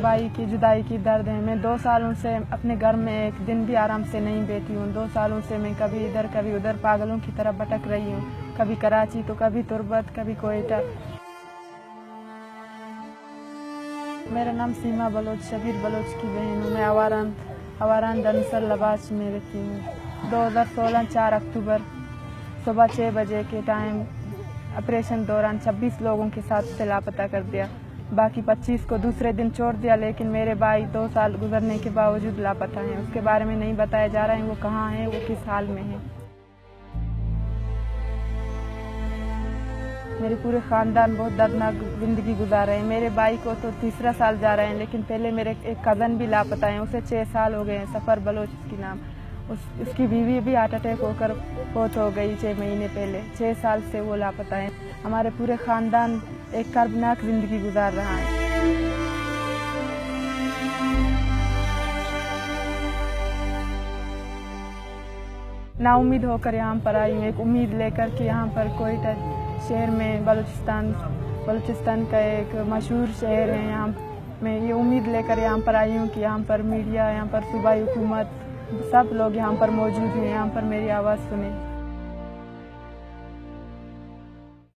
भाई की जुदाई की दर्द है। मैं 2 सालों से अपने घर में एक दिन भी आराम से नहीं बैठी हूँ। 2 सालों से मैं कभी इधर कभी उधर पागलों की तरह भटक रही हूँ, कभी कराची तो कभी तुर्बत, कभी कोयटा। मेरा नाम सीमा बलोच, शबीर बलोच की बहन हूँ। मैं आवारान दनसर लबाश में रहती हूँ। 2016 4 अक्टूबर सुबह 6 बजे के टाइम ऑपरेशन दौरान 26 लोगों के साथ से लापता कर दिया। बाकी 25 को दूसरे दिन छोड़ दिया, लेकिन मेरे भाई 2 साल गुजरने के बावजूद लापता हैं। उसके बारे में नहीं बताया जा रहा है वो कहाँ हैं, वो किस हाल में हैं। मेरे पूरे ख़ानदान बहुत दर्दनाक ज़िंदगी गुजार रहे हैं। मेरे भाई को तो 3रा साल जा रहे हैं, लेकिन पहले मेरे एक कज़न भी लापता हैं, उसे 6 साल हो गए हैं। सफ़र बलोच उसकी नाम। उसकी बीवी भी हार्ट अटैक होकर फौत हो गई 6 महीने पहले। 6 साल से वो लापता है। हमारे पूरे ख़ानदान एक कर्बनाक ज़िंदगी गुजार रहा है। नाउम्मीद होकर यहाँ पर आई हूँ, एक उम्मीद लेकर कि यहाँ पर कोयटा शहर में बलूचिस्तान का एक मशहूर शहर है। यहाँ मैं ये उम्मीद लेकर यहाँ पर आई हूँ कि यहाँ पर मीडिया, यहाँ पर सूबाई हुकूमत, सब लोग यहाँ पर मौजूद हैं, यहाँ पर मेरी आवाज़ सुने।